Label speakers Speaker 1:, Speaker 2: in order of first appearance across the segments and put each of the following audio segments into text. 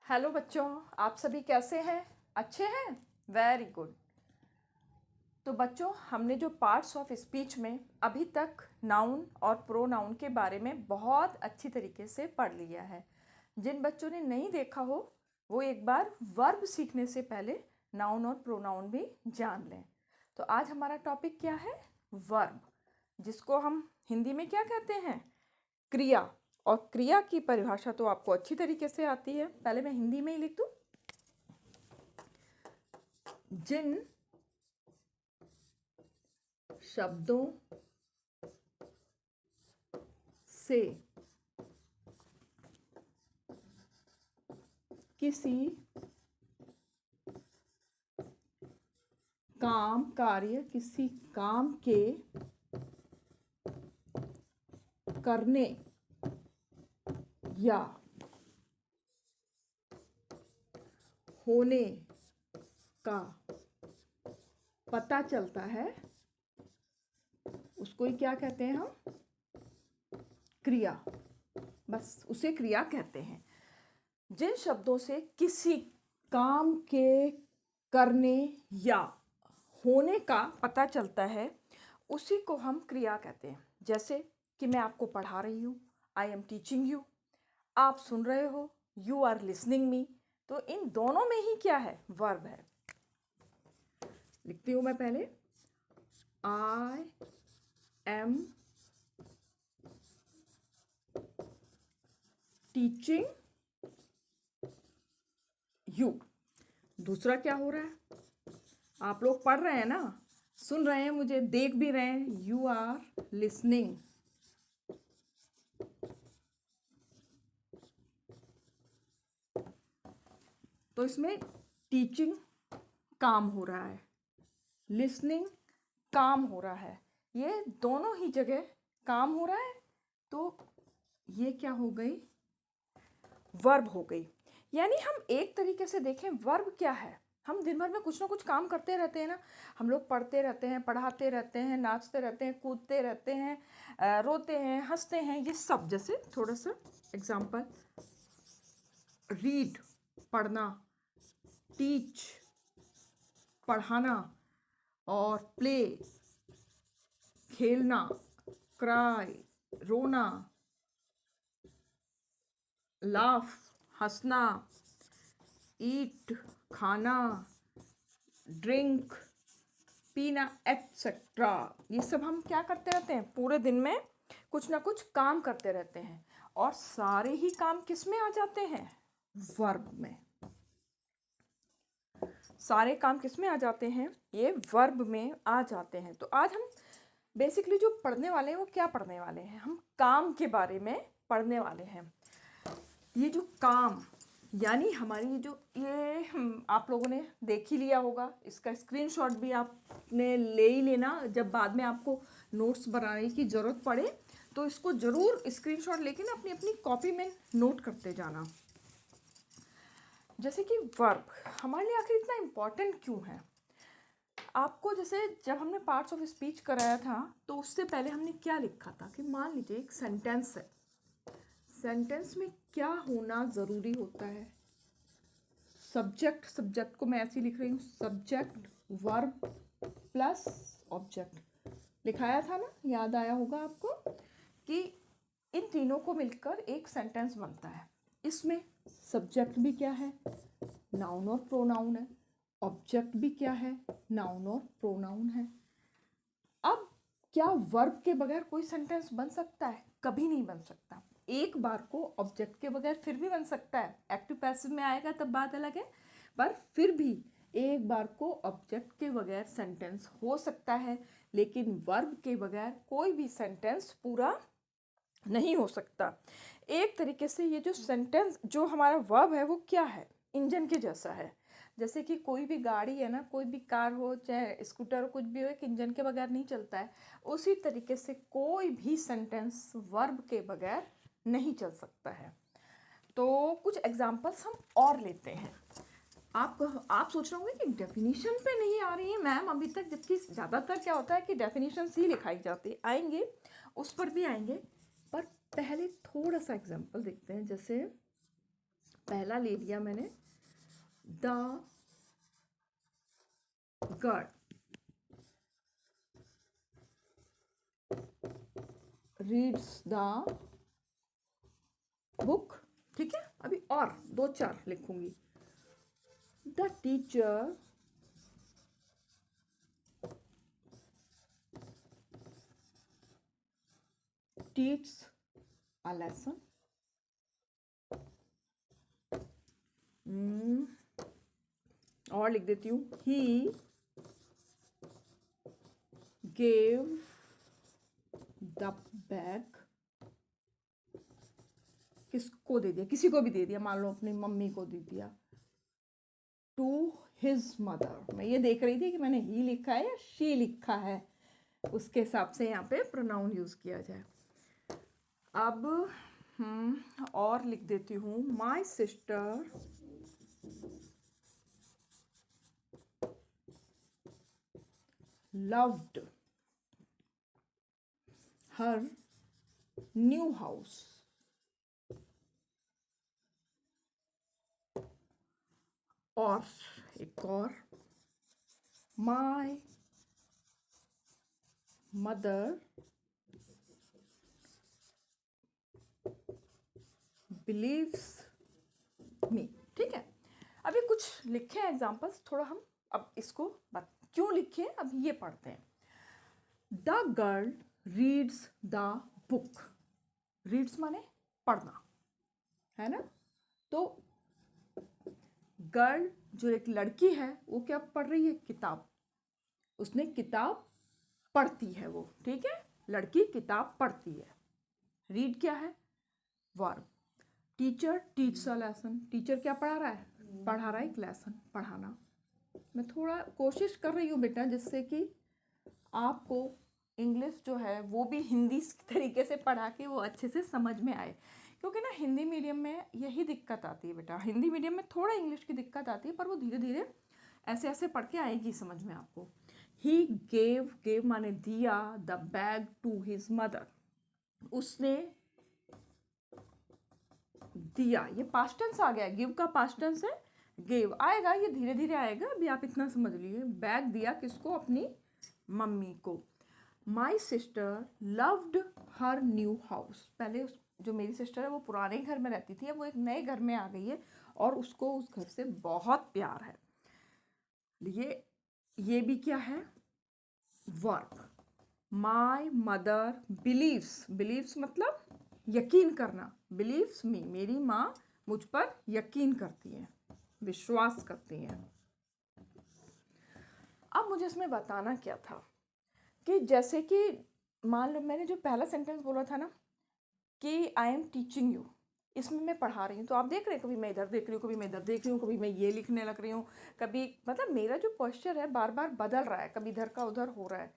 Speaker 1: Hello बच्चों, आप सभी कैसे हैं? अच्छे हैं? Very good. तो बच्चों, हमने जो पार्ट्स ऑफ स्पीच में अभी तक नाउन और प्रोनाउन के बारे में बहुत अच्छी तरीके से पढ़ लिया है। जिन बच्चों ने नहीं देखा हो वो एक बार वर्ब सीखने से पहले नाउन और प्रोनाउन भी जान लें। तो आज हमारा टॉपिक क्या है? वर्ब, जिसको हम हिंदी में क्या कहते हैं? क्रिया। और क्रिया की परिभाषा तो आपको अच्छी तरीके से आती है। पहले मैं हिंदी में ही लिख दूं। जिन शब्दों से किसी किसी काम के करने या होने का पता चलता है, उसको ही क्या कहते हैं हम? क्रिया। बस उसे क्रिया कहते हैं। जिन शब्दों से किसी काम के करने या होने का पता चलता है उसी को हम क्रिया कहते हैं। जैसे कि मैं आपको पढ़ा रही हूँ, आई एम टीचिंग यू। आप सुन रहे हो, यू आर लिसनिंग मी। तो इन दोनों में ही क्या है? वर्ब है। लिखती हूँ मैं पहले, आई एम टीचिंग यू। दूसरा क्या हो रहा है? आप लोग पढ़ रहे हैं ना, सुन रहे हैं, मुझे देख भी रहे हैं। You are listening. तो इसमें टीचिंग काम हो रहा है, लिसनिंग काम हो रहा है, ये दोनों ही जगह काम हो रहा है। तो ये क्या हो गई? वर्ब हो गई। यानी हम एक तरीके से देखें, वर्ब क्या है? हम दिन भर में कुछ ना कुछ काम करते रहते हैं ना। हम लोग पढ़ते रहते हैं, पढ़ाते रहते हैं, नाचते रहते हैं, कूदते रहते हैं, रोते हैं, हंसते हैं, ये सब। जैसे थोड़ा सा एग्जाम्पल, रीड पढ़ना, टीच पढ़ाना, और प्ले खेलना, क्राई रोना, लाफ हंसना, ईट खाना, ड्रिंक पीना, एटसेट्रा। ये सब हम क्या करते रहते हैं? पूरे दिन में कुछ ना कुछ काम करते रहते हैं। और सारे ही काम किस में आ जाते हैं? वर्ब में। सारे काम किस में आ जाते हैं? ये वर्ब में आ जाते हैं। तो आज हम बेसिकली जो पढ़ने वाले हैं वो क्या पढ़ने वाले हैं? हम काम के बारे में पढ़ने वाले हैं। ये जो काम, यानी हमारी जो ये आप लोगों ने देख ही लिया होगा, इसका स्क्रीनशॉट भी आपने ले ही लेना। जब बाद में आपको नोट्स बनाने की ज़रूरत पड़े तो इसको ज़रूर स्क्रीनशॉट लेके ना अपनी अपनी कॉपी में नोट करते जाना। जैसे कि वर्ब हमारे लिए आखिर इतना इम्पॉर्टेंट क्यों है? आपको जैसे जब हमने पार्ट्स ऑफ स्पीच कराया था तो उससे पहले हमने क्या लिखा था कि मान लीजिए एक सेंटेंस है, सेंटेंस में क्या होना ज़रूरी होता है? सब्जेक्ट, सब्जेक्ट को मैं ऐसे लिख रही हूँ, सब्जेक्ट वर्ब प्लस ऑब्जेक्ट। लिखाया था ना, याद आया होगा आपको कि इन तीनों को मिलकर एक सेंटेंस बनता है। इसमें सब्जेक्ट भी क्या है? नाउन और प्रोनाउन है। ऑब्जेक्ट भी क्या है? नाउन और प्रोनाउन है। अब क्या वर्ब के बगैर कोई सेंटेंस बन सकता है? कभी नहीं बन सकता। एक बार को ऑब्जेक्ट के बगैर फिर भी बन सकता है, एक्टिव पैसिव में आएगा तब बात अलग है, पर फिर भी एक बार को ऑब्जेक्ट के बगैर सेंटेंस हो सकता है, लेकिन वर्ब के बगैर कोई भी सेंटेंस पूरा नहीं हो सकता। एक तरीके से ये जो सेंटेंस, जो हमारा वर्ब है वो क्या है? इंजन के जैसा है। जैसे कि कोई भी गाड़ी है ना, कोई भी कार हो चाहे स्कूटर हो, कुछ भी हो, एक इंजन के बगैर नहीं चलता है। उसी तरीके से कोई भी सेंटेंस वर्ब के बगैर नहीं चल सकता है। तो कुछ एग्जांपल्स हम और लेते हैं। आप सोच रहे होंगे कि डेफिनेशन पे नहीं आ रही है मैम अभी तक, जबकि ज़्यादातर क्या होता है कि डेफिनेशन ही लिखाई जाती है। आएंगे, उस पर भी आएंगे, पर पहले थोड़ा सा एग्जांपल देखते हैं। जैसे पहला ले लिया मैंने, the girl reads the book. ठीक है, अभी और 2-4 लिखूंगी। The teacher teaches a lesson। और लिख देती हूँ, he gave the bag। किसको दे दिया? किसी को भी दे दिया, मान लो अपनी मम्मी को दे दिया। To his mother. मैं ये देख रही थी कि मैंने ही लिखा है या शी लिखा है, उसके हिसाब से यहाँ पे प्रोनाउन यूज किया जाए। अब और लिख देती हूँ, my sister loved her new house। और एक और, my mother believes me। ठीक है, अभी कुछ लिखे हैं एग्जाम्पल्स, थोड़ा हम अब इसको क्यों लिखे अब ये पढ़ते हैं। The girl reads the book. Reads माने पढ़ना, है ना। तो गर्ल जो एक लड़की है वो क्या पढ़ रही है? किताब। उसने किताब पढ़ती है वो, ठीक है, लड़की किताब पढ़ती है। रीड क्या है? Verb. Teacher teach a lesson. Teacher क्या पढ़ा रहा है? पढ़ा रहा है एक लेसन, पढ़ाना। मैं थोड़ा कोशिश कर रही हूँ बेटा जिससे कि आपको इंग्लिश जो है वो भी हिंदी तरीके से पढ़ा के वो अच्छे से समझ में आए, क्योंकि ना हिंदी मीडियम में यही दिक्कत आती है बेटा। हिंदी मीडियम में थोड़ा इंग्लिश की दिक्कत आती है, पर वो धीरे धीरे ऐसे ऐसे पढ़ के आएगी समझ में आपको। ही गेव माने दिया, the bag to his mother. उसने दिया, ये पास्ट टेंस आ गया, गिव का पास्ट टेंस है, गेव आएगा, ये धीरे धीरे आएगा, अभी आप इतना समझ लीजिए। बैग दिया किसको? अपनी मम्मी को। My sister loved her new house. पहले जो मेरी सिस्टर है वो पुराने घर में रहती थी, अब वो एक नए घर में आ गई है और उसको उस घर से बहुत प्यार है। ये भी क्या है? Verb. My mother believes. Believes मतलब यकीन करना। बिलीव्स मी, मेरी माँ मुझ पर यकीन करती है, विश्वास करती है। अब मुझे इसमें बताना क्या था कि जैसे कि मान लो मैंने जो पहला सेंटेंस बोला था ना कि आई एम टीचिंग यू, इसमें मैं पढ़ा रही हूँ, तो आप देख रहे हैं कभी मैं इधर देख रही हूँ, कभी मैं इधर देख रही हूँ, कभी मैं ये लिखने लग रही हूँ, कभी मतलब मेरा जो पोस्चर है बार बार बदल रहा है, कभी इधर का उधर हो रहा है।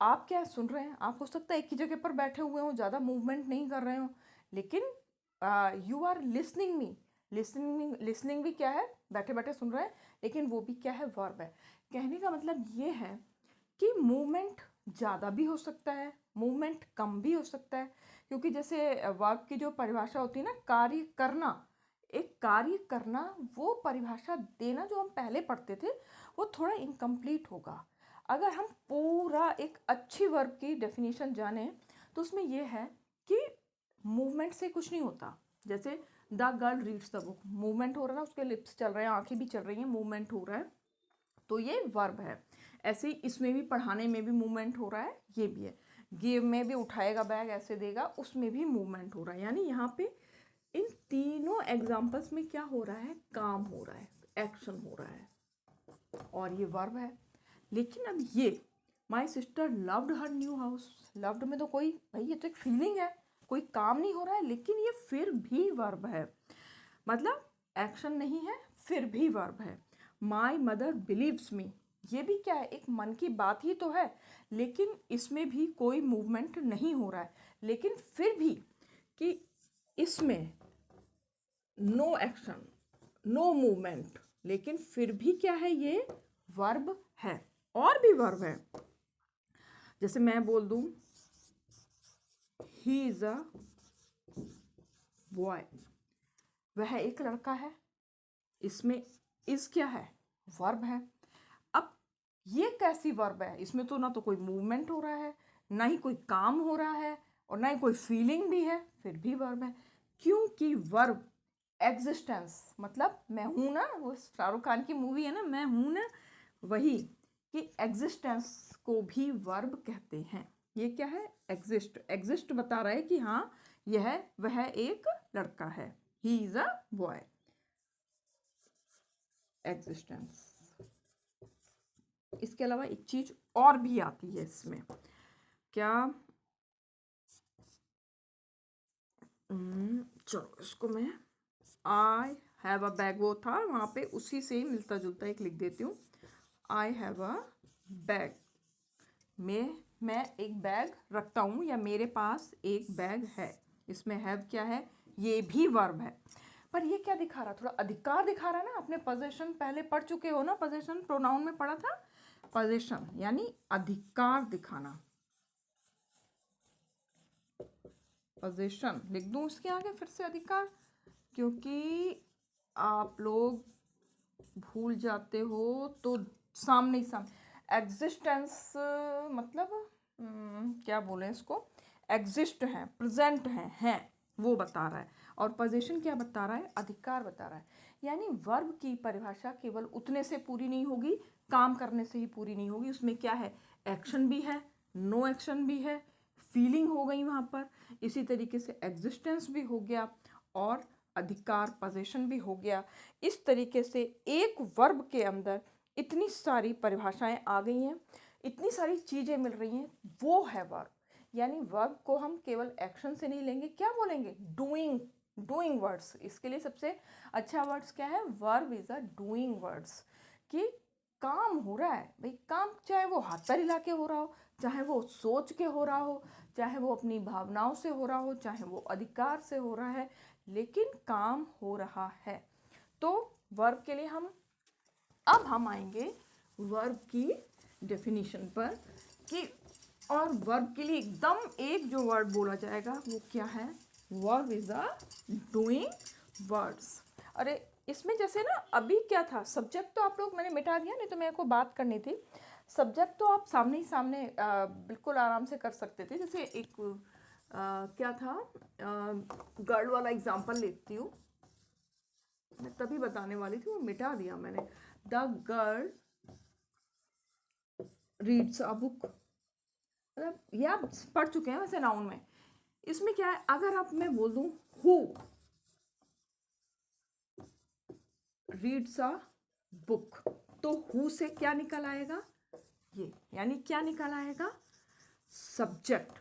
Speaker 1: आप क्या सुन रहे हैं? आप हो सकता है एक ही जगह पर बैठे हुए हो, ज़्यादा मूवमेंट नहीं कर रहे हो, लेकिन you are listening me. Listening भी क्या है? बैठे बैठे सुन रहे हैं, लेकिन वो भी क्या है? वर्ब है। कहने का मतलब ये है कि मूवमेंट ज़्यादा भी हो सकता है, मूवमेंट कम भी हो सकता है, क्योंकि जैसे वर्ब की जो परिभाषा होती है ना, कार्य करना, एक कार्य करना, वो परिभाषा देना जो हम पहले पढ़ते थे वो थोड़ा इनकम्प्लीट होगा। अगर हम पूरा एक अच्छी वर्ब की डेफिनेशन जाने तो उसमें ये है कि मूवमेंट से कुछ नहीं होता। जैसे the girl reads the book, movement हो रहा है ना, उसके लिप्स चल रहे हैं, आंखें भी चल रही हैं, मूवमेंट हो रहा है, तो ये वर्ब है। ऐसे ही इसमें भी पढ़ाने में भी मूवमेंट हो रहा है, ये भी है। गिव में भी उठाएगा बैग ऐसे देगा, उसमें भी मूवमेंट हो रहा है। यानी यहाँ पे इन तीनों एग्जाम्पल्स में क्या हो रहा है? काम हो रहा है, एक्शन हो रहा है, और ये वर्ब है। लेकिन अब ये my sister loved her new house, loved में तो कोई भाई ये तो एक फीलिंग है, कोई काम नहीं हो रहा है, लेकिन ये फिर भी वर्ब है, मतलब एक्शन नहीं है फिर भी वर्ब है। माई मदर बिलीव्स मी, ये भी क्या है? एक मन की बात ही तो है, लेकिन इसमें भी कोई मूवमेंट नहीं हो रहा है, लेकिन फिर भी कि इसमें नो एक्शन नो मूवमेंट, लेकिन फिर भी क्या है? ये वर्ब है। और भी वर्ब है, जैसे मैं बोल दूं ही इज अ बॉय, वह एक लड़का है, इसमें इज क्या है, वर्ब है। अब ये कैसी वर्ब है, इसमें तो ना तो कोई मूवमेंट हो रहा है, ना ही कोई काम हो रहा है, और ना ही कोई फीलिंग भी है, फिर भी वर्ब है। क्योंकि वर्ब एग्जिस्टेंस, मतलब मैं हूं ना, वो शाहरुख खान की मूवी है ना, मैं हूं ना, वही कि एग्जिस्टेंस को भी वर्ब कहते हैं। ये क्या है, एग्जिस्ट। एग्जिस्ट बता रहा है कि हाँ वह एक लड़का है, he is a boy. Existence. इसके अलावा एक चीज और भी आती है इसमें, क्या, चलो इसको मैं, आई हैव अ बैग, वो था वहाँ पे, उसी से मिलता जुलता एक लिख देती हूँ। आई हैव अ बैग, मैं एक बैग रखता हूँ, या मेरे पास एक बैग है। इसमें हैव क्या है, ये भी वर्ब है। पर ये क्या दिखा रहा, थोड़ा अधिकार दिखा रहा है ना। अपने पोजीशन पहले पढ़ चुके हो ना, पोजीशन प्रोनाउन में पढ़ा था, पोजीशन यानी अधिकार दिखाना। पोजीशन लिख दूं उसके आगे फिर से अधिकार, क्योंकि आप लोग भूल जाते हो तो सामने ही सामने एग्जिस्टेंस, मतलब क्या बोले इसको, एग्जिस्ट है, प्रेजेंट है वो बता रहा है। और पोजीशन क्या बता रहा है, अधिकार बता रहा है। यानी वर्ब की परिभाषा केवल उतने से पूरी नहीं होगी, काम करने से ही पूरी नहीं होगी। उसमें क्या है, एक्शन भी है, नो एक्शन भी है, फीलिंग हो गई वहाँ पर, इसी तरीके से एग्जिस्टेंस भी हो गया, और अधिकार पोजीशन भी हो गया। इस तरीके से एक वर्ब के अंदर इतनी सारी परिभाषाएं आ गई हैं, इतनी सारी चीज़ें मिल रही हैं, वो है वर्ब। यानी वर्ब को हम केवल एक्शन से नहीं लेंगे, क्या बोलेंगे, डूइंग, डूइंग वर्ड्स। इसके लिए सबसे अच्छा वर्ड्स क्या है, verb is a doing words, कि काम हो रहा है भाई, काम चाहे वो हाथ पैर हिला के हो रहा हो, चाहे वो सोच के हो रहा हो, चाहे वो अपनी भावनाओं से हो रहा हो, चाहे वो अधिकार से हो रहा है, लेकिन काम हो रहा है। तो वर्ब के लिए अब हम आएंगे वर्ब की डेफिनेशन पर, कि और वर्ब के लिए एकदम एक जो वर्ड बोला जाएगा वो क्या है, verb is a doing words. अरे इसमें जैसे ना अभी क्या था, सब्जेक्ट तो आप लोग मैंने मिटा दिया, नहीं तो मेरे को बात करनी थी। सब्जेक्ट तो आप सामने ही सामने बिल्कुल आराम से कर सकते थे। जैसे एक क्या था, गर्ल वाला एग्जांपल लेती हूँ, मैं तभी बताने वाली थी, वो मिटा दिया मैंने। The girl reads a book, मतलब ये आप पढ़ चुके हैं वैसे नाउन में। इसमें क्या है, अगर आप मैं बोल दूं हु रीड्स अ बुक, तो हु से क्या निकल आएगा, ये, यानी क्या निकल आएगा, सब्जेक्ट।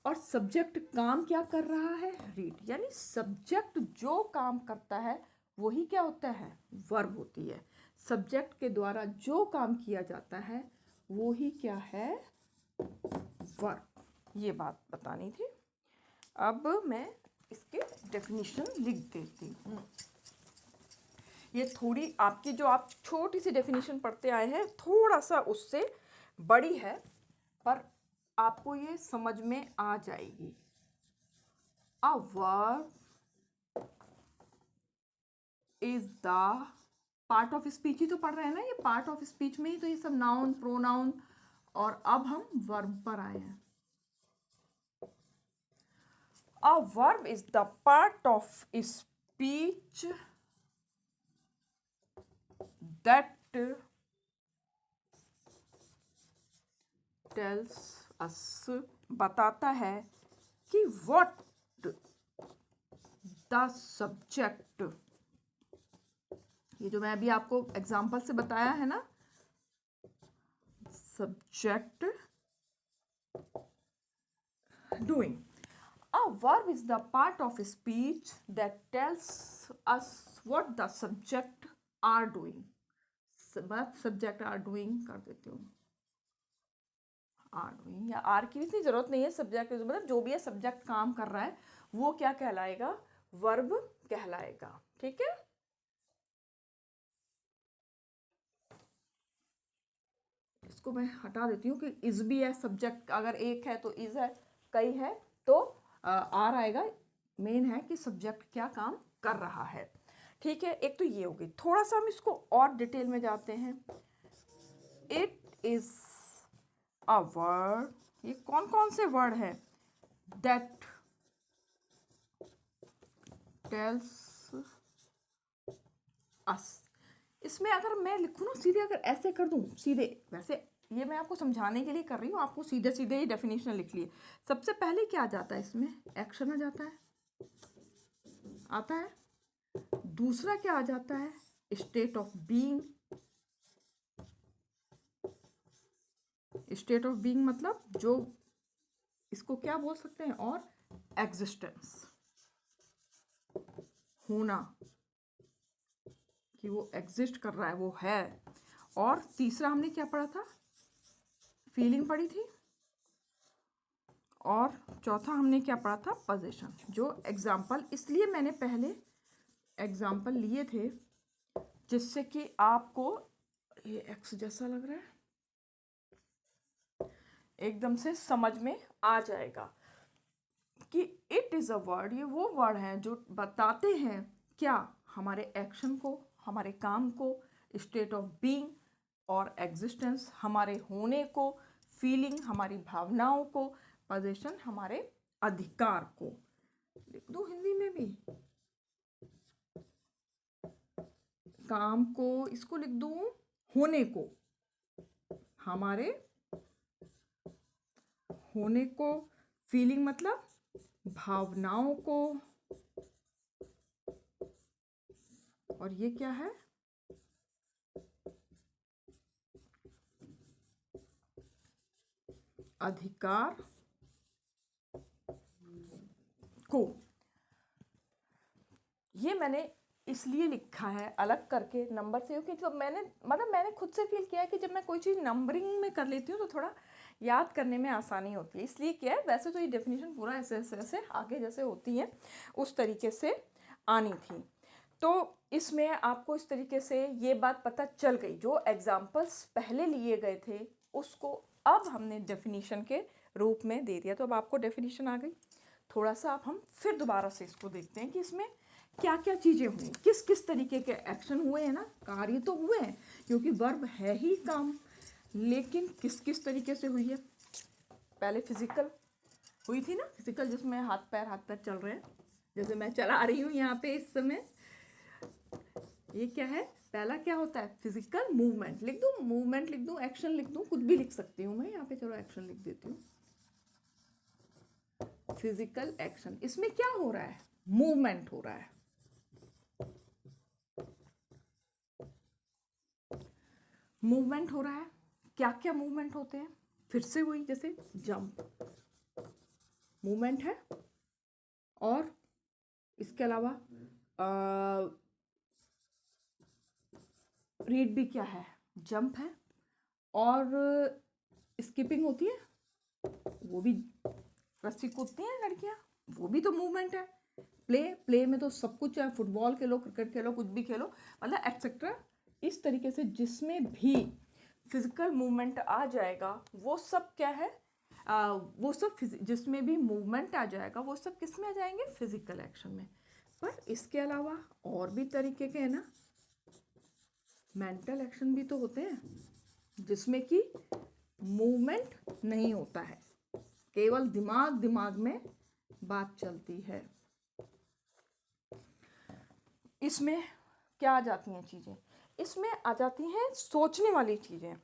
Speaker 1: और सब्जेक्ट काम क्या कर रहा है, रीड। यानी सब्जेक्ट जो काम करता है वही क्या होता है, वर्ब होती है। सब्जेक्ट के द्वारा जो काम किया जाता है वो ही क्या है, वर्ब। ये बात बतानी थी। अब मैं इसके डेफिनेशन लिख देती हूँ। ये थोड़ी आपकी जो आप छोटी सी डेफिनेशन पढ़ते आए हैं, थोड़ा सा उससे बड़ी है, पर आपको ये समझ में आ जाएगी। A verb is the part of speech, ही तो पढ़ रहे हैं ना, ये पार्ट ऑफ स्पीच में ही तो ये सब नाउन प्रोनाउन, और अब हम वर्ब पर आए हैं। अ verb is the part of speech that tells us, बताता है कि व्हाट द सब्जेक्ट, ये जो मैं अभी आपको एग्जांपल से बताया है ना, subject doing. A verb is the part of speech that tells us what the subject are doing. Subject are doing कर देती हूँ, आर डूइंग, या आर की भी इतनी जरूरत नहीं है, सब्जेक्ट मतलब जो भी है सब्जेक्ट काम कर रहा है वो क्या कहलाएगा, वर्ब कहलाएगा। ठीक है, इसको मैं हटा देती हूँ कि इज भी है, सब्जेक्ट अगर एक है तो इज है, कई है तो आर आएगा। मेन है कि सब्जेक्ट क्या काम कर रहा है। ठीक है, एक तो ये होगी। थोड़ा सा हम इसको और डिटेल में जाते हैं। इट इज अ वर्ड, ये कौन कौन से वर्ड है? That tells us. इसमें अगर मैं लिखूँ ना सीधे, अगर ऐसे कर दूँ सीधे, वैसे ये मैं आपको समझाने के लिए कर रही हूँ, आपको सीधे सीधे ही डेफिनेशन लिख लिए। सबसे पहले क्या आ जाता है इसमें? एक्शन आ जाता है, आता है। दूसरा क्या आ जाता है? State of being. State of being मतलब जो, इसको क्या बोल सकते हैं? और एग्जिस्टेंस, होना, कि वो एग्जिस्ट कर रहा है, वो है। और तीसरा हमने क्या पढ़ा था? फीलिंग पढ़ी थी। और चौथा हमने क्या पढ़ा था? पोजीशन। जो एग्जाम्पल, इसलिए मैंने पहले एग्जाम्पल लिए थे जिससे कि आपको, ये एक्स जैसा लग रहा है, एकदम से समझ में आ जाएगा कि इट इज़ अ वर्ड, ये वो वर्ड हैं जो बताते हैं क्या? हमारे एक्शन को, हमारे काम को, स्टेट ऑफ बीइंग और एग्जिस्टेंस, हमारे होने को, फीलिंग हमारी भावनाओं को, पोजीशन हमारे अधिकार को। लिख दूँ हिंदी में भी? काम को, इसको लिख दूँ होने को, हमारे होने को, फीलिंग मतलब भावनाओं को, और ये क्या है? अधिकार को। ये मैंने इसलिए लिखा है अलग करके नंबर से, क्योंकि जब मैंने खुद से फील किया है कि जब मैं कोई चीज़ नंबरिंग में कर लेती हूँ तो थोड़ा याद करने में आसानी होती है, इसलिए किया है। वैसे तो ये डेफिनेशन पूरा ऐसे ऐसे ऐसे आगे जैसे होती है उस तरीके से आनी थी। तो इसमें आपको इस तरीके से ये बात पता चल गई, जो एग्जाम्पल्स पहले लिए गए थे उसको अब हमने डेफिनेशन के रूप में दे दिया। तो अब आपको डेफिनेशन आ गई। थोड़ा सा अब हम फिर दोबारा से इसको देखते हैं कि इसमें क्या क्या चीज़ें हुई, किस किस तरीके के एक्शन हुए हैं ना। कार्य तो हुए हैं क्योंकि वर्ब है ही काम, लेकिन किस किस तरीके से हुई है? पहले फिजिकल हुई थी ना, फिजिकल जिसमें हाथ पैर चल रहे हैं, जैसे मैं चला रही हूँ यहाँ पे इस समय। ये क्या है? पहला क्या होता है? Physical movement. लिख दूँ मूवमेंट, लिख दूँ एक्शन, लिख दूँ कुछ भी लिख सकती हूँ मैं यहाँ पे। चलो एक्शन लिख देती हूँ। फिजिकल एक्शन, इसमें क्या हो रहा है? मूवमेंट हो रहा है। मूवमेंट हो रहा है। क्या क्या मूवमेंट होते हैं? फिर से वही, जैसे जंप मूवमेंट है, और इसके अलावा रीड भी क्या है? जंप है। और स्किपिंग होती है, वो भी रस्सी कूदती हैं लड़कियां, वो भी तो मूवमेंट है। प्ले में तो सब कुछ है, फुटबॉल खेलो, क्रिकेट खेलो, कुछ भी खेलो, मतलब एक्सेट्रा। इस तरीके से जिसमें भी फिजिकल मूवमेंट आ जाएगा वो सब क्या है? वो सब जिसमें भी मूवमेंट आ जाएगा वो सब किस में आ जाएंगे? फिजिकल एक्शन में। पर इसके अलावा और भी तरीके के है ना, मेंटल एक्शन भी तो होते हैं जिसमें कि मूवमेंट नहीं होता है, केवल दिमाग में बात चलती है। इसमें क्या आ जाती हैं चीज़ें? इसमें आ जाती हैं सोचने वाली चीज़ें,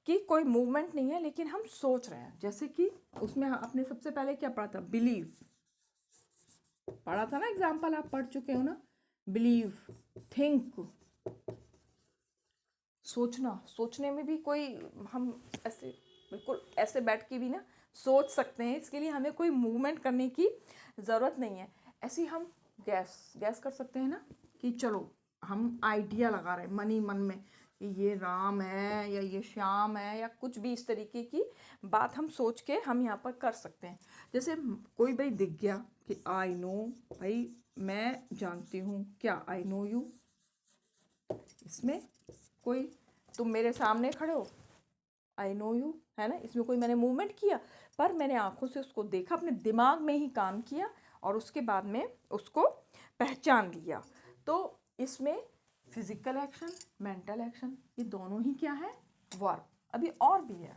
Speaker 1: कि कोई मूवमेंट नहीं है लेकिन हम सोच रहे हैं। जैसे कि उसमें आपने सबसे पहले क्या पढ़ा था? बिलीव पढ़ा था ना, एग्जाम्पल आप पढ़ चुके हो ना। बिलीव, थिंक, सोचना। सोचने में भी कोई, हम ऐसे बिल्कुल ऐसे बैठ के भी ना सोच सकते हैं, इसके लिए हमें कोई मूवमेंट करने की ज़रूरत नहीं है। ऐसे ही हम गैस कर सकते हैं ना, कि चलो हम आइडिया लगा रहे हैं मन ही मन में कि ये राम है या ये श्याम है, या कुछ भी इस तरीके की बात हम सोच के हम यहाँ पर कर सकते हैं। जैसे कोई भाई दिख गया कि आई नो, भाई मैं जानती हूँ क्या, आई नो यू। इसमें कोई, तुम मेरे सामने खड़े हो, आई नो यू, है ना। इसमें कोई मैंने मूवमेंट किया, पर मैंने आंखों से उसको देखा, अपने दिमाग में ही काम किया और उसके बाद में उसको पहचान लिया। तो इसमें फिजिकल एक्शन, मेंटल एक्शन, ये दोनों ही क्या है, वर्ब। अभी और भी है,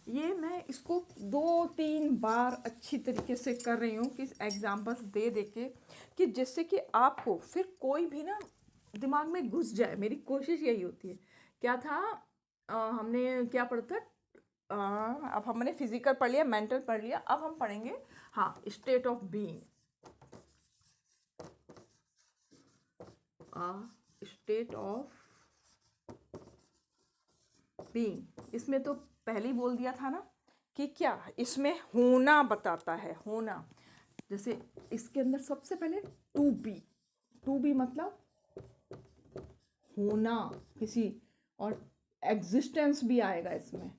Speaker 1: ये मैं इसको 2-3 बार अच्छी तरीके से कर रही हूँ कि एग्जाम्पल्स दे दे के, कि जिससे कि आपको फिर कोई भी ना दिमाग में घुस जाए। मेरी कोशिश यही होती है। क्या था, हमने क्या पढ़ा था, अब हमने फिजिकल पढ़ लिया, मेंटल पढ़ लिया, अब हम पढ़ेंगे हाँ state of being. State of being, इसमें तो पहले ही बोल दिया था ना कि क्या इसमें होना बताता है, होना। जैसे इसके अंदर सबसे पहले टू बी, टू बी मतलब होना किसी, और एग्जिस्टेंस भी आएगा इसमें।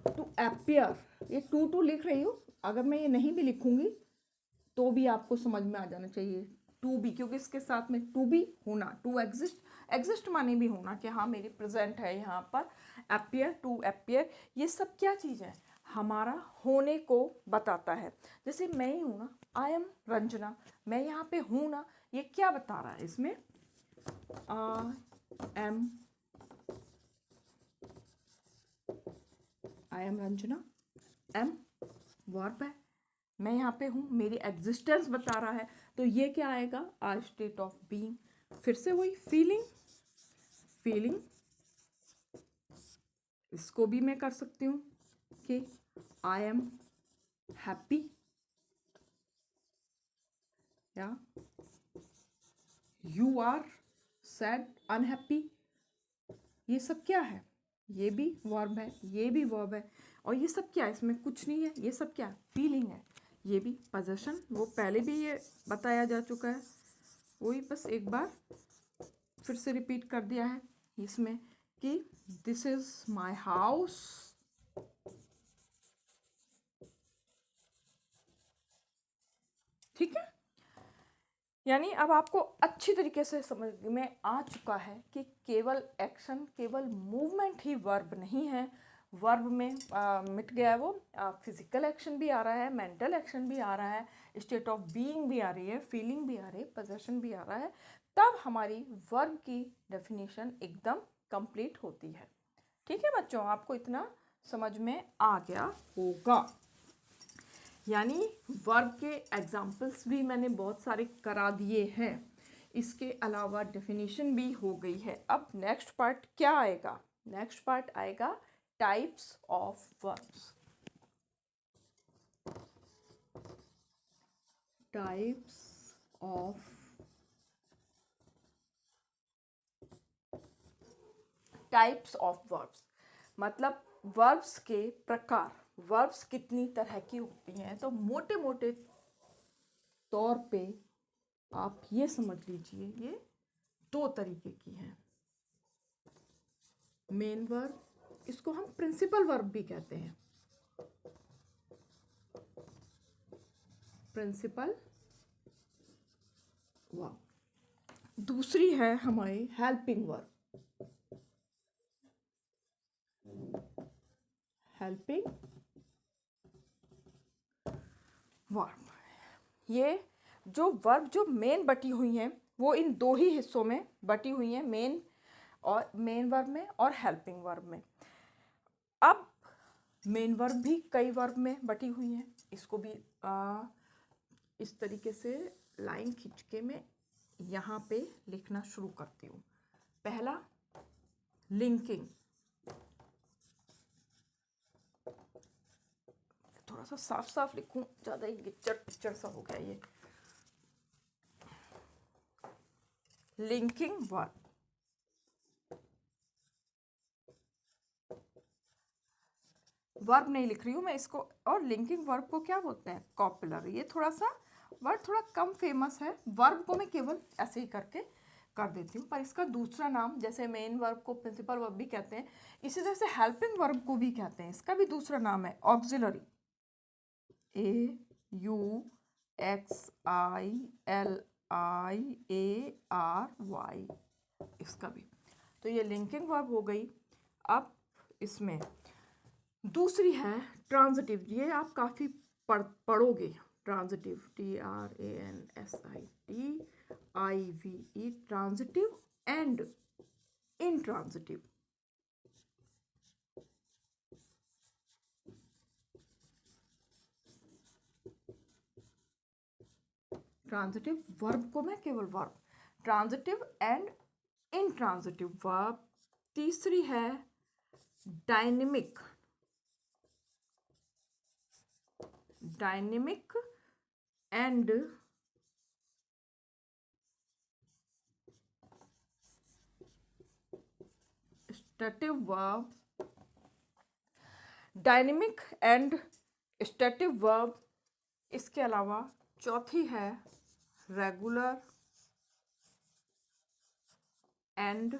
Speaker 1: टू अपीयर, ये टू लिख रही हूँ, अगर मैं ये नहीं भी लिखूंगी तो भी आपको समझ में आ जाना चाहिए टू बी, क्योंकि इसके साथ में टू बी होना, टू एग्जिस्ट, एग्जिस्ट माने भी होना कि हाँ मेरी प्रेजेंट है यहाँ पर। अपीयर, टू अपीयर, ये सब क्या चीज़ है, हमारा होने को बताता है। जैसे मैं ही हूँ ना, आई एम रंजना, मैं यहाँ पे हूँ ना, ये क्या बता रहा है इसमें, I am Ranjana, am verb है, मैं यहाँ पे हूँ, मेरी एग्जिस्टेंस बता रहा है, तो ये क्या आएगा, आ स्टेट ऑफ बीइंग। फिर से वही फीलिंग, फीलिंग इसको भी मैं कर सकती हूँ कि आई एम हैप्पी, या यू आर सैड, अनहैप्पी, ये सब क्या है, ये भी वर्ब है, ये भी वर्ब है, और ये सब क्या है, इसमें कुछ नहीं है, ये सब क्या है, फीलिंग है। ये भी पोजेशन, वो पहले भी ये बताया जा चुका है, वही बस एक बार फिर से रिपीट कर दिया है इसमें कि दिस इज माई हाउस, ठीक है। यानी अब आपको अच्छी तरीके से समझ में आ चुका है कि केवल एक्शन, केवल मूवमेंट ही वर्ब नहीं है। वर्ब में मिट गया है वो, फिजिकल एक्शन भी आ रहा है, मेंटल एक्शन भी आ रहा है, स्टेट ऑफ बीइंग भी आ रही है, फीलिंग भी आ रही है, पोजेशन भी आ रहा है, तब हमारी वर्ब की डेफिनेशन एकदम कंप्लीट होती है। ठीक है बच्चों, आपको इतना समझ में आ गया होगा। यानी वर्ब के एग्जाम्पल्स भी मैंने बहुत सारे करा दिए हैं, इसके अलावा डेफिनेशन भी हो गई है। अब नेक्स्ट पार्ट क्या आएगा, नेक्स्ट पार्ट आएगा types of verbs. Types of verbs मतलब वर्ब्स के प्रकार, वर्ब्स कितनी तरह की होती हैं। तो मोटे मोटे तौर पे आप ये समझ लीजिए, ये 2 तरीके की हैं। मेन वर्ब, इसको हम प्रिंसिपल वर्ब भी कहते हैं, प्रिंसिपल वर्ब। दूसरी है हमारी हेल्पिंग वर्ब, हेल्पिंग वर्ब। ये जो वर्ब जो मेन बटी हुई हैं वो इन 2 ही हिस्सों में बटी हुई हैं, मेन वर्ब में और हेल्पिंग वर्ब में। अब मेन वर्ब भी कई वर्ब में बटी हुई हैं, इसको भी इस तरीके से लाइन खींच के मैं यहाँ पे लिखना शुरू करती हूँ। पहला लिंकिंग, थोड़ा सा साफ साफ लिखूं, ज़्यादा ही गिच्चड़ पिक्चर सा हो गया ये। लिंकिंग वर्ब, वर्ब नहीं लिख रही हूँ मैं इसको, और लिंकिंग वर्ब को क्या बोलते हैं, कॉपुलर। ये थोड़ा सा वर्ड थोड़ा कम फेमस है, वर्ब को मैं केवल ऐसे ही करके कर देती हूँ, पर इसका दूसरा नाम, जैसे मेन वर्ब को प्रिंसिपल वर्ब भी कहते हैं, इसी तरह से हेल्पिंग वर्ब को भी कहते हैं, इसका भी दूसरा नाम है ऑक्सिलरी, AUXILIARY, इसका भी। तो ये लिंकिंग वर्ब हो गई। अब इसमें दूसरी है ट्रांजिटिव, ये आप काफ़ी पढ़ोगे, transitive, TRANSITIVE, transitive and intransitive. Transitive verb को मैं केवल verb, transitive and intransitive verb. तीसरी है dynamic, dynamic and स्टैटिव verb, dynamic and स्टैटिव verb. इसके अलावा चौथी है regular and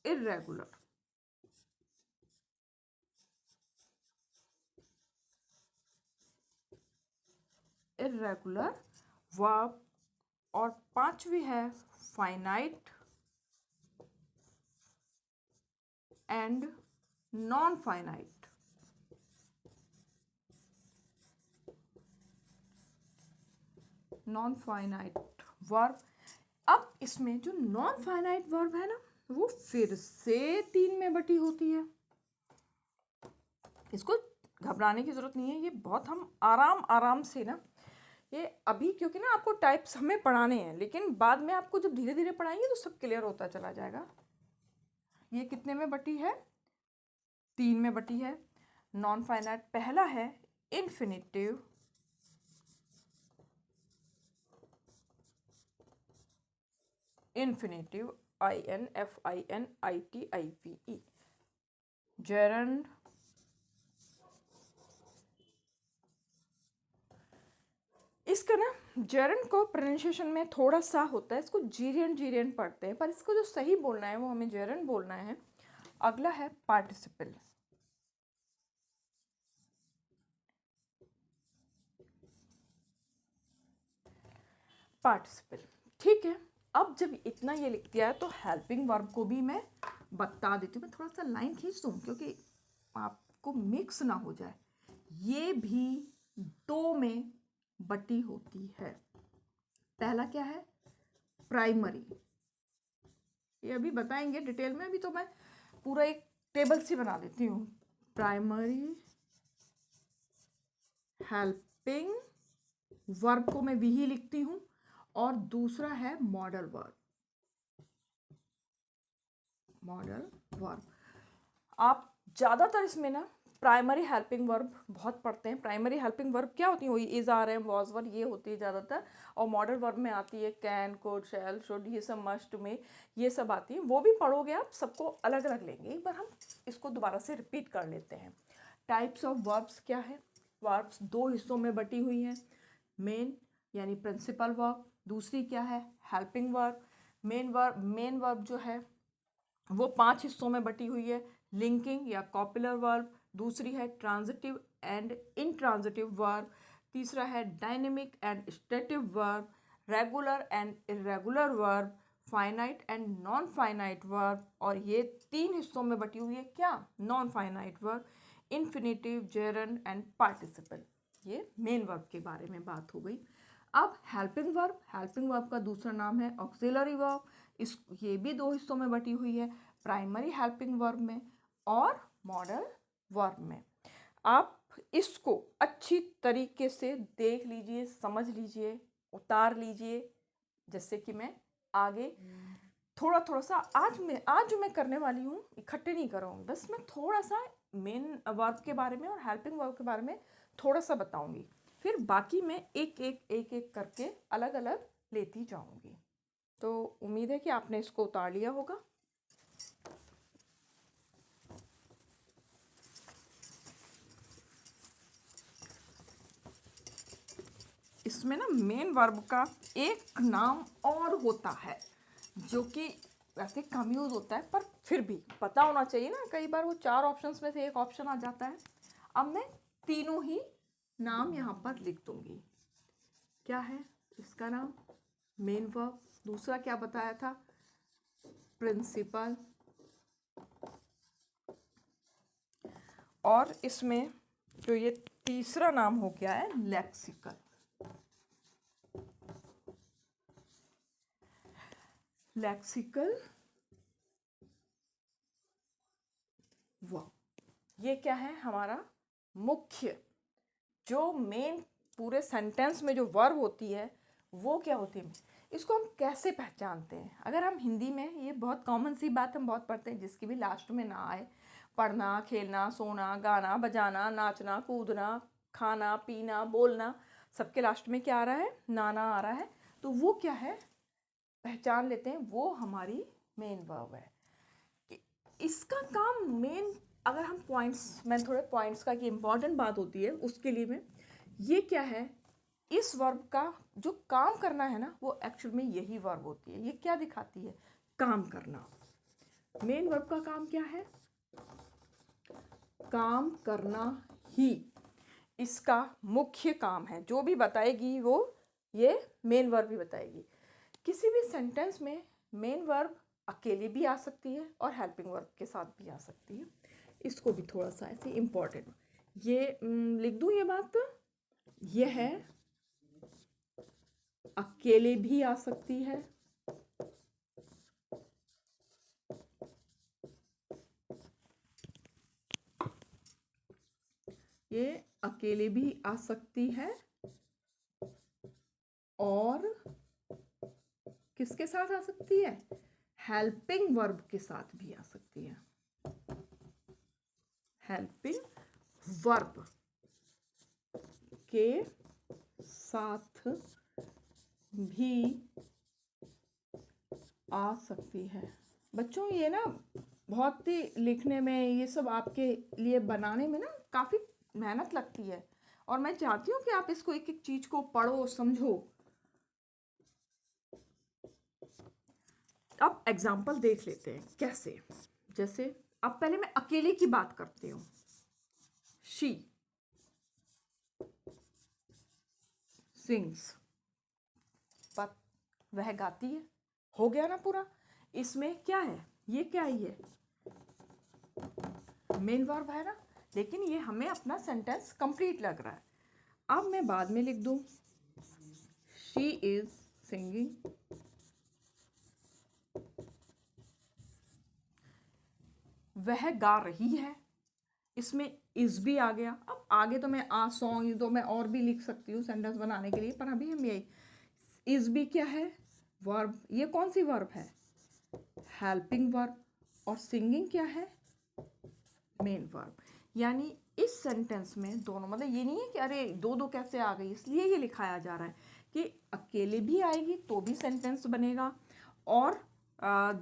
Speaker 1: irregular. Irregular verb. और पांचवी है finite and non finite. Non finite verb. अब इसमें जो नॉन फाइनाइट वर्ब है ना, वो फिर से 3 में बटी होती है। इसको घबराने की जरूरत नहीं है, ये बहुत हम आराम आराम से ना, ये अभी क्योंकि ना आपको टाइप्स हमें पढ़ाने हैं, लेकिन बाद में आपको जब धीरे धीरे पढ़ाएंगे तो सब क्लियर होता चला जाएगा। ये कितने में बटी है? 3 में बटी है। नॉन फाइनाइट पहला है इन्फिनिटिव, इन्फिनिटिव INFINITIVE, जेरंड। इसका ना जेरंड को प्रोनाउंसिएशन में थोड़ा सा होता है, इसको जीरियन पढ़ते हैं, पर इसको जो सही बोलना है वो हमें जेरंड बोलना है। अगला है पार्टिसिपल, पार्टिसिपल। ठीक है, अब जब इतना ये लिख दिया है तो हेल्पिंग वर्ब को भी मैं बता देती हूँ। मैं थोड़ा सा लाइन खींच दूँ क्योंकि आपको मिक्स ना हो जाए। ये भी 2 में बटी होती है। पहला क्या है? प्राइमरी। ये अभी बताएंगे डिटेल में, अभी तो मैं पूरा एक टेबल सी बना देती हूँ। प्राइमरी हेल्पिंग वर्ब को मैं भी ही लिखती हूँ। और दूसरा है मॉडल वर्ब, मॉडल वर्ब। आप ज़्यादातर इसमें ना प्राइमरी हेल्पिंग वर्ब बहुत पढ़ते हैं। प्राइमरी हेल्पिंग वर्ब क्या होती है? वही इज, आर, एम, वॉज, वर, ये होती है ज़्यादातर। और मॉडल वर्ब में आती है कैन, कुड, शैल, शुड, ये सब, मस्ट, में, ये सब आती है। वो भी पढ़ोगे आप, सबको अलग अलग लेंगे। एक बार हम इसको दोबारा से रिपीट कर लेते हैं। टाइप्स ऑफ वर्ब्स क्या है? वर्ब्स 2 हिस्सों में बटी हुई हैं। मेन यानी प्रिंसिपल वर्ब, दूसरी क्या है? Helping verb. मेन वर्ब जो है वो 5 हिस्सों में बटी हुई है। लिंकिंग या कॉपुलर वर्ब, दूसरी है ट्रांजिटिव एंड इंट्रांजिटिव वर्ब, तीसरा है dynamic and स्टैटिव verb, regular and irregular verb, finite and non finite verb. और ये 3 हिस्सों में बटी हुई है क्या? Non finite verb, infinitive, gerund and participle. ये मेन वर्ब के बारे में बात हो गई। अब हेल्पिंग वर्ब का दूसरा नाम है ऑक्सिलरी वर्ब। ये भी 2 हिस्सों में बटी हुई है, प्राइमरी हेल्पिंग वर्ब में और मॉडल वर्ब में। आप इसको अच्छी तरीके से देख लीजिए, समझ लीजिए, उतार लीजिए, जैसे कि मैं आगे थोड़ा सा आज जो मैं करने वाली हूँ इकट्ठे नहीं करूँगी, बस मैं थोड़ा सा मेन वर्ब के बारे में और हेल्पिंग वर्ब के बारे में थोड़ा सा बताऊँगी। फिर बाकी मैं एक एक करके अलग अलग लेती जाऊँगी। तो उम्मीद है कि आपने इसको उतार लिया होगा। इसमें ना मेन वर्ब का एक नाम और होता है जो कि वैसे कम यूज़ होता है, पर फिर भी पता होना चाहिए ना। कई बार वो 4 ऑप्शंस में से एक ऑप्शन आ जाता है। अब मैं तीनों ही नाम यहाँ पर लिख दूंगी। क्या है इसका नाम? Main verb. दूसरा क्या बताया था? प्रिंसिपल। और इसमें जो ये तीसरा नाम हो गया है लेक्सिकल। Lexical verb. ये क्या है? हमारा मुख्य जो मेन पूरे सेंटेंस में जो वर्ब होती है वो क्या होती है, इसको हम कैसे पहचानते हैं? अगर हम हिंदी में, ये बहुत कॉमन सी बात हम बहुत पढ़ते हैं, जिसकी भी लास्ट में ना आए, पढ़ना, खेलना, सोना, गाना बजाना, नाचना, कूदना, खाना, पीना, बोलना, सबके लास्ट में क्या आ रहा है? नाना आ रहा है। तो वो क्या है? पहचान लेते हैं, वो हमारी मेन वर्ब है। कि इसका काम मेन, अगर हम पॉइंट्स, मैं थोड़े पॉइंट्स का, कि इम्पॉर्टेंट बात होती है उसके लिए में, ये क्या है, इस वर्ब का जो काम करना है ना, वो एक्चुअल में यही वर्ब होती है। ये क्या दिखाती है? काम करना। मेन वर्ब का काम क्या है? काम करना ही इसका मुख्य काम है। जो भी बताएगी वो ये मेन वर्ब ही बताएगी। किसी भी सेंटेंस में मेन वर्ब अकेले भी आ सकती है और हेल्पिंग वर्ब के साथ भी आ सकती है। इसको भी थोड़ा सा ऐसे इम्पोर्टेंट ये लिख दूँ ये बात। ये है अकेले भी आ सकती है, ये अकेले भी आ सकती है और किसके साथ आ सकती है? हेल्पिंग वर्ब के साथ भी आ सकती है। हेल्पिंग वर्ब के साथ भी आ सकती है। बच्चों ये ना बहुत ही लिखने में, ये सब आपके लिए बनाने में ना काफ़ी मेहनत लगती है, और मैं चाहती हूँ कि आप इसको एक एक चीज़ को पढ़ो, समझो। अब एग्जाम्पल देख लेते हैं कैसे। जैसे अब पहले मैं अकेले की बात करती हूँ। शी सिंग्स, पर वह गाती है, हो गया ना पूरा। इसमें क्या है? ये क्या है? ये मेन वर्ब है ना, लेकिन ये हमें अपना सेंटेंस कंप्लीट लग रहा है। अब मैं बाद में लिख दूं शी इज सिंगिंग, वह गा रही है। इसमें इज भी आ गया। अब आगे तो मैं आ सॉन्ग तो मैं और भी लिख सकती हूँ सेंटेंस बनाने के लिए, पर अभी हम यही, इज भी क्या है? वर्ब। ये कौन सी वर्ब है? Helping verb. और सिंगिंग क्या है? Main verb. यानी इस सेंटेंस में दोनों, मतलब ये नहीं है कि अरे दो दो कैसे आ गई, इसलिए ये लिखाया जा रहा है कि अकेले भी आएगी तो भी सेंटेंस बनेगा, और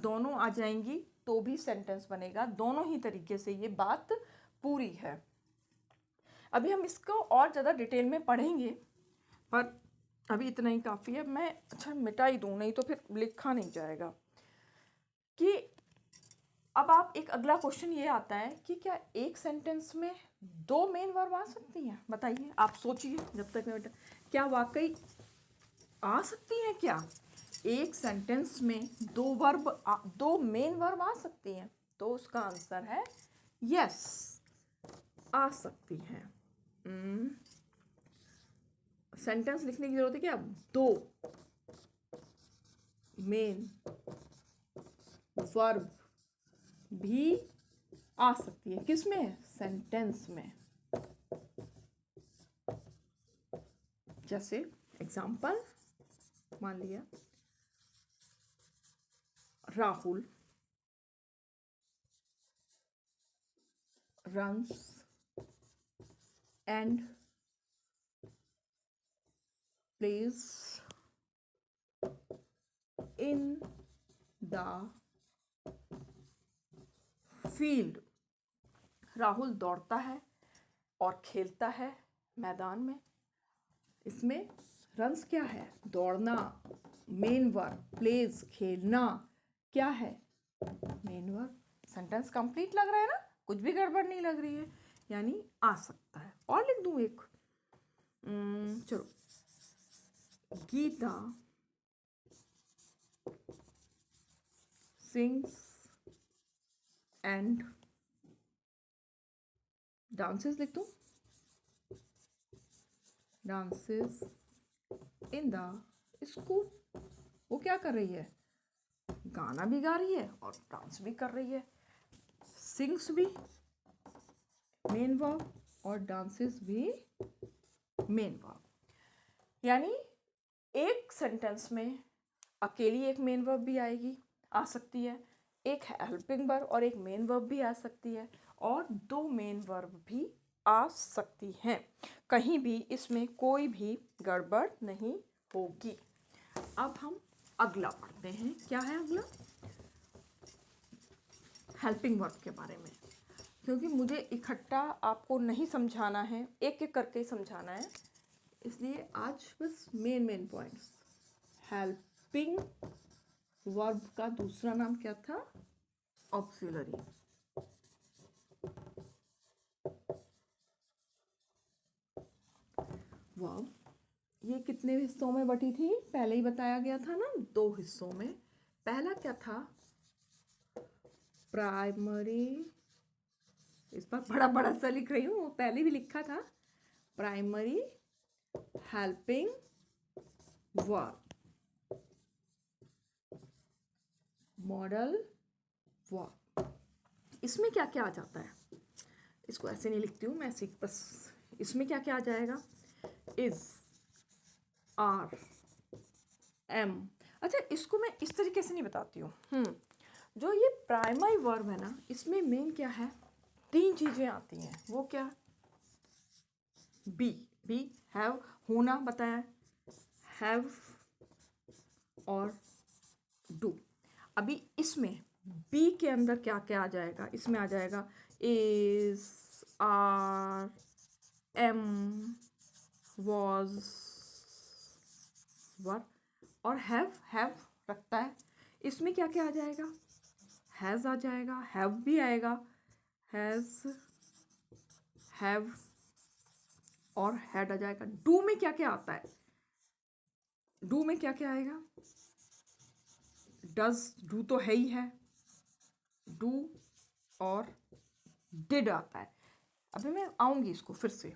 Speaker 1: दोनों आ जाएंगी तो भी सेंटेंस बनेगा। दोनों ही तरीके से ये बात पूरी है। अभी हम इसको और ज़्यादा डिटेल में पढ़ेंगे, पर अभी इतना ही काफ़ी है। मैं अच्छा मिटा ही दूँ, नहीं तो फिर लिखा नहीं जाएगा। कि अब आप, एक अगला क्वेश्चन ये आता है कि क्या एक सेंटेंस में दो मेन वर्ब आ सकती हैं? बताइए, आप सोचिए जब तक मैं, क्या वाकई आ सकती हैं? क्या एक सेंटेंस में दो मेन वर्ब आ सकती हैं? तो उसका आंसर है यस, आ सकती हैं। सेंटेंस लिखने की जरूरत है क्या? दो मेन वर्ब भी आ सकती है। किसमें? सेंटेंस में। जैसे एग्जाम्पल मान लिया, Rahul runs and plays in the field। Rahul दौड़ता है और खेलता है मैदान में। इसमें रन्स क्या है? दौड़ना, मेन वर्ब। प्लेज, खेलना, क्या है? Main verb. सेंटेंस कंप्लीट लग रहा है ना, कुछ भी गड़बड़ नहीं लग रही है, यानी आ सकता है। और लिख दूं एक, चलो, गीता sings and dances, लिख दूं, dances in the school। वो क्या कर रही है? गाना भी गा रही है और डांस भी कर रही है। सिंग्स भी मेन वर्ब और डांसेस भी मेन वर्ब। यानी एक सेंटेंस में अकेली एक मेन वर्ब भी आएगी, आ सकती है, एक हेल्पिंग वर्ब और एक मेन वर्ब भी आ सकती है, और दो मेन वर्ब भी आ सकती हैं। कहीं भी इसमें कोई भी गड़बड़ नहीं होगी। अब हम अगला पढ़ते हैं। क्या है अगला? हेल्पिंग वर्ब के बारे में। क्योंकि मुझे इकट्ठा आपको नहीं समझाना है, एक एक करके ही समझाना है, इसलिए आज बस मेन पॉइंट्स। हेल्पिंग वर्ब का दूसरा नाम क्या था? ऑक्सिलरी। वर्ब ये कितने हिस्सों में बटी थी? पहले ही बताया गया था ना, 2 हिस्सों में। पहला क्या था? प्राइमरी, इस बार बड़ा बड़ा सा लिख रही हूँ, वो पहले भी लिखा था। Primary helping verb, modal verb. इसमें क्या क्या आ जाता है? इसको ऐसे नहीं लिखती हूँ मैं, ऐसे बस। इसमें क्या क्या आ जाएगा? Is, are, am. अच्छा, इसको मैं इस तरीके से नहीं बताती हूँ। जो ये प्राइमरी वर्ब है ना, इसमें मेन क्या है? 3 चीज़ें आती हैं। वो क्या? बी हैव, होना बताया, हैव और डू। अभी इसमें बी के अंदर क्या क्या आ जाएगा? इसमें आ जाएगा इज, आर, एम, वॉज, वर, और हैव रखता है। इसमें क्या क्या आ जाएगा? हैज़ आ जाएगा, हैव भी आएगा, हैज़, हैव और हैड आ जाएगा। डू में क्या क्या आता है? डू में क्या क्या आएगा? डज, डू तो है ही है, डू और डिड आता है। अभी मैं आऊंगी इसको फिर से।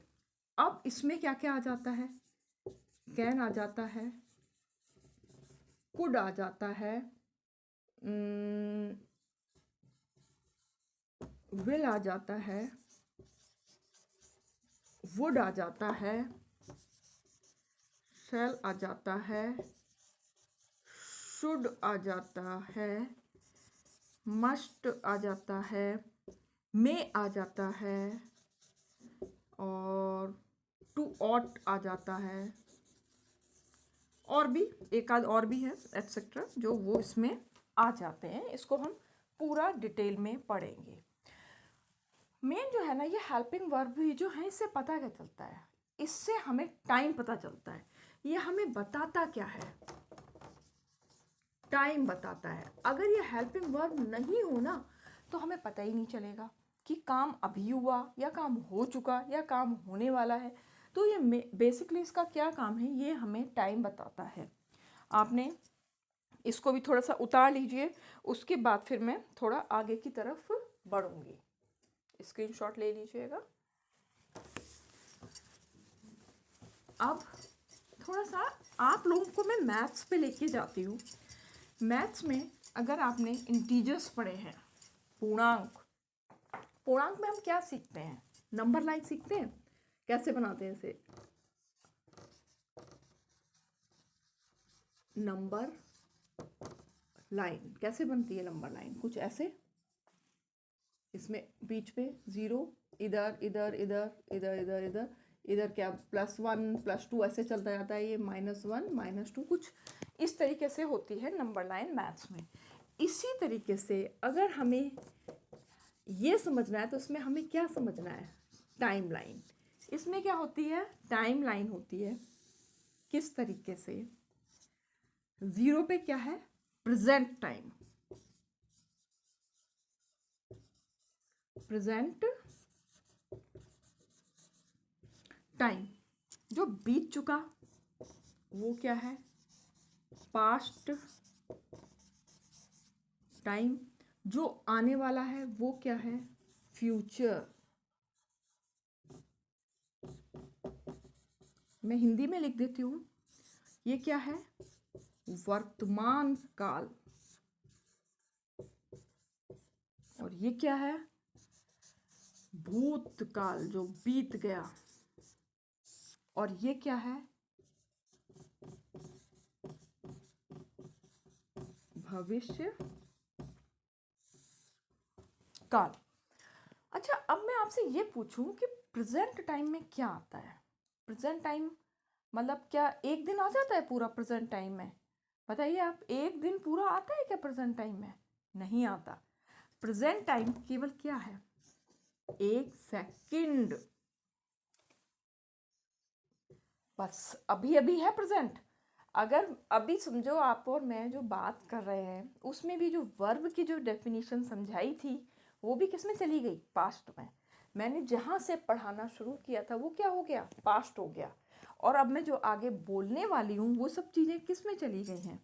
Speaker 1: अब इसमें क्या क्या आ जाता है? कैन आ जाता है, कुड आ जाता है, विल आ जाता है, वुड आ जाता है, शैल आ जाता है, शुड आ जाता है, मस्ट आ जाता है, मे आ जाता है, और टू ऑट आ जाता है, और भी एक आध और भी है एटसेट्रा, जो वो इसमें आ जाते हैं। इसको हम पूरा डिटेल में पढ़ेंगे। मेन जो है ना, ये हेल्पिंग वर्ब भी जो है, इससे पता क्या चलता है? इससे हमें टाइम पता चलता है। ये हमें बताता क्या है? टाइम बताता है। अगर ये हेल्पिंग वर्ब नहीं हो ना, तो हमें पता ही नहीं चलेगा कि काम अभी हुआ या काम हो चुका या काम होने वाला है। तो ये बेसिकली इसका क्या काम है? ये हमें टाइम बताता है। आपने इसको भी थोड़ा सा उतार लीजिए, उसके बाद फिर मैं थोड़ा आगे की तरफ बढ़ूंगी। स्क्रीनशॉट ले लीजिएगा। अब थोड़ा सा आप लोगों को मैं मैथ्स पे लेके जाती हूँ। मैथ्स में अगर आपने इंटीजर्स पढ़े हैं, पूर्णांक, पूर्णांक में हम क्या सीखते हैं? नंबर लाइन सीखते हैं। कैसे बनाते हैं इसे? नंबर लाइन कैसे बनती है? नंबर लाइन कुछ ऐसे, इसमें बीच पे 0, इधर इधर इधर इधर इधर इधर इधर क्या +1 +2 ऐसे चलता जाता है। ये -1 -2 कुछ इस तरीके से होती है नंबर लाइन मैथ्स में। इसी तरीके से अगर हमें ये समझना है तो इसमें हमें क्या समझना है? Time line. इसमें क्या होती है? टाइम लाइन होती है। किस तरीके से? 0 पे क्या है? Present time, present time. जो बीत चुका वो क्या है? Past time. जो आने वाला है वो क्या है? फ्यूचर। मैं हिंदी में लिख देती हूँ। ये क्या है? वर्तमान काल। और ये क्या है? भूतकाल, जो बीत गया। और ये क्या है? भविष्य काल। अच्छा, अब मैं आपसे ये पूछूं कि प्रेजेंट टाइम में क्या आता है? प्रेजेंट टाइम मतलब क्या एक दिन आ जाता है पूरा प्रेजेंट टाइम में? बताइए आप, एक दिन पूरा आता है क्या प्रेजेंट टाइम में? नहीं आता। प्रेजेंट टाइम केवल क्या है? एक सेकंड, बस अभी अभी है प्रेजेंट। अगर अभी समझो आप और मैं जो बात कर रहे हैं उसमें भी जो वर्ब की जो डेफिनेशन समझाई थी वो भी किस में चली गई? पास्ट में। मैंने जहाँ से पढ़ाना शुरू किया था वो क्या हो गया? पास्ट हो गया। और अब मैं जो आगे बोलने वाली हूँ वो सब चीज़ें किस में चली गई हैं?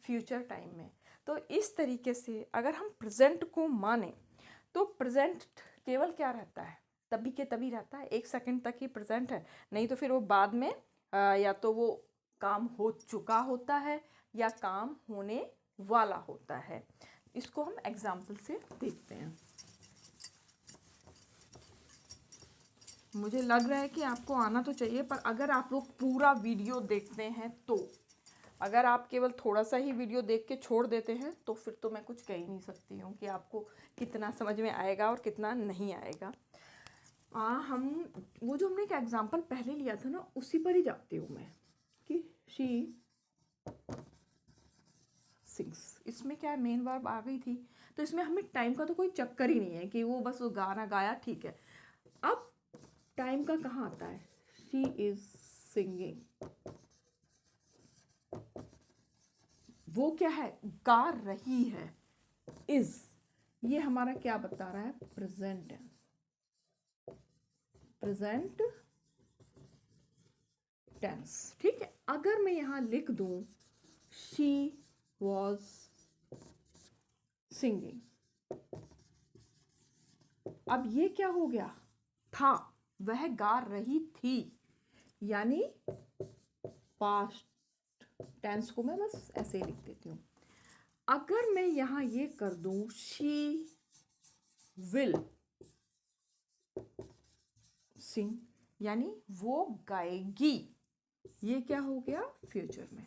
Speaker 1: फ्यूचर टाइम में। तो इस तरीके से अगर हम प्रेजेंट को माने तो प्रेजेंट केवल क्या रहता है? तभी के तभी रहता है, एक सेकंड तक ही प्रेजेंट है। नहीं तो फिर वो बाद में या तो वो काम हो चुका होता है या काम होने वाला होता है। इसको हम एग्जाम्पल से देखते हैं। मुझे लग रहा है कि आपको आना तो चाहिए, पर अगर आप लोग पूरा वीडियो देखते हैं तो। अगर आप केवल थोड़ा सा ही वीडियो देख के छोड़ देते हैं तो फिर तो मैं कुछ कह ही नहीं सकती हूँ कि आपको कितना समझ में आएगा और कितना नहीं आएगा। हम वो जो हमने एक एग्जाम्पल पहले लिया था ना उसी पर ही जाती हूँ मैं कि शी सिंग्स। इसमें क्या है? मेन वर्ब आ गई थी तो इसमें हमें टाइम का तो कोई चक्कर ही नहीं है कि वो बस वो गाना गाया, ठीक है। अब टाइम का कहाँ आता है? She is singing. वो क्या है? गा रही है। इज, ये हमारा क्या बता रहा है? Present tense. प्रेजेंट टेंस, ठीक है। अगर मैं यहां लिख दूं शी वॉज सिंगिंग, अब ये क्या हो गया? था, वह गा रही थी, यानी पास्ट टेंस को मैं बस ऐसे ही लिख देती हूँ। अगर मैं यहां ये कर दूं शी विल सिंग, यानी वो गाएगी, ये क्या हो गया? फ्यूचर में।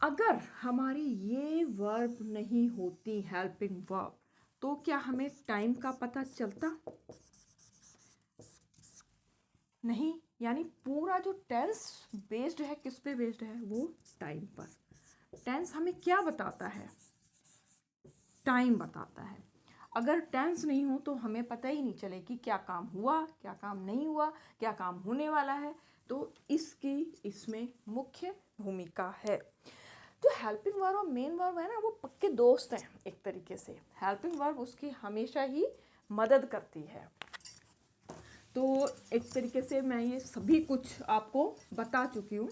Speaker 1: अगर हमारी ये वर्ब नहीं होती हेल्पिंग वर्ब तो क्या हमें टाइम का पता चलता? नहीं। यानी पूरा जो टेंस बेस्ड है किस पे बेस्ड है? वो टाइम पर। टेंस हमें क्या बताता है? टाइम बताता है। अगर टेंस नहीं हो तो हमें पता ही नहीं चले कि क्या काम हुआ, क्या काम नहीं हुआ, क्या काम होने वाला है। तो इसकी इसमें मुख्य भूमिका है। जो हेल्पिंग वर्ब और मेन वर्ब है ना वो पक्के दोस्त हैं एक तरीके से। हेल्पिंग वर्ब उसकी हमेशा ही मदद करती है। तो एक तरीके से मैं ये सभी कुछ आपको बता चुकी हूँ।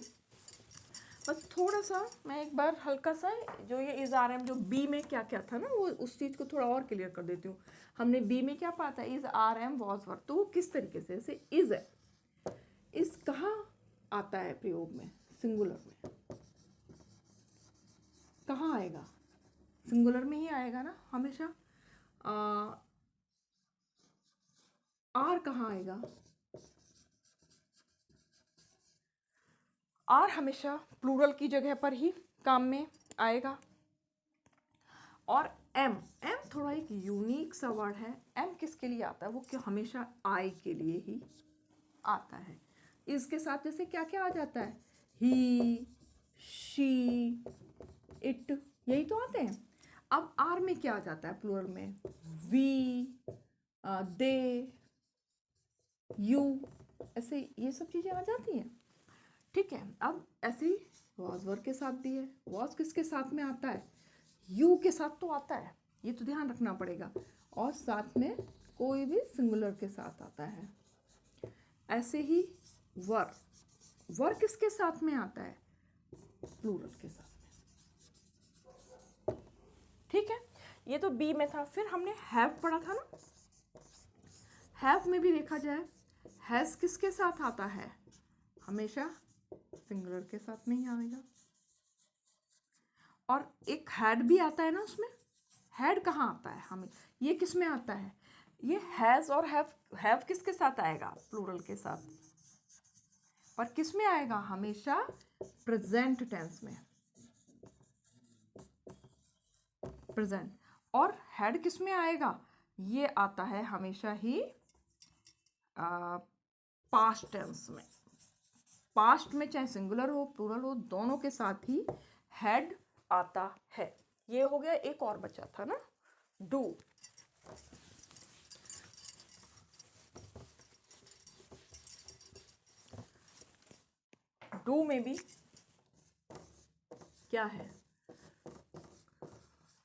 Speaker 1: बस थोड़ा सा मैं एक बार हल्का सा जो ये इज आर एम जो बी में क्या क्या था ना वो उस चीज़ को थोड़ा और क्लियर कर देती हूँ। हमने बी में क्या पढ़ा था? Is are am was verb, तो वो किस तरीके से? जैसे इज है, इस कहाँ आता है प्रयोग में? सिंगुलर में। कहाँ आएगा? सिंगुलर में ही आएगा ना हमेशा। आर कहाँ आएगा? आर हमेशा प्लूरल की जगह पर ही काम में आएगा। और एम, एम थोड़ा एक यूनिक सा वर्ड है। एम किसके लिए आता है? वो क्या हमेशा आई के लिए ही आता है। इसके साथ जैसे क्या क्या आ जाता है? ही, शी, इट, यही तो आते हैं। अब आर में क्या आ जाता है प्लूरल में? वी, दे, यू, ऐसे ये सब चीज़ें आ जाती हैं, ठीक है। अब ऐसे ही वॉज वर्ब के साथ भी है। वॉज किसके साथ में आता है? यू के साथ तो आता है, ये तो ध्यान रखना पड़ेगा। और साथ में कोई भी सिंगुलर के साथ आता है। ऐसे ही वर, वर किसके साथ में आता है? प्लूरल के साथ में, ठीक है। ये तो बी में था। फिर हमने हैव पढ़ा था ना। हैव में भी देखा जाए हैज किसके साथ आता है? हमेशा सिंगुलर के साथ में ही आएगा। और एक हैड भी आता है ना उसमें। हैड कहाँ आता है हमें, ये किस में आता है, ये हैज़ और हैव किसके साथ आएगा, प्लूरल के साथ, और किस में आएगा, हमेशा प्रेजेंट टेंस में, प्रेजेंट। और हैड किस में आएगा, ये आता है हमेशा ही पास्ट टेंस में। पास्ट में चाहे सिंगुलर हो प्लूरल हो, दोनों के साथ ही हैड आता है। ये हो गया, एक और बचा था ना, डू। डू में भी क्या है,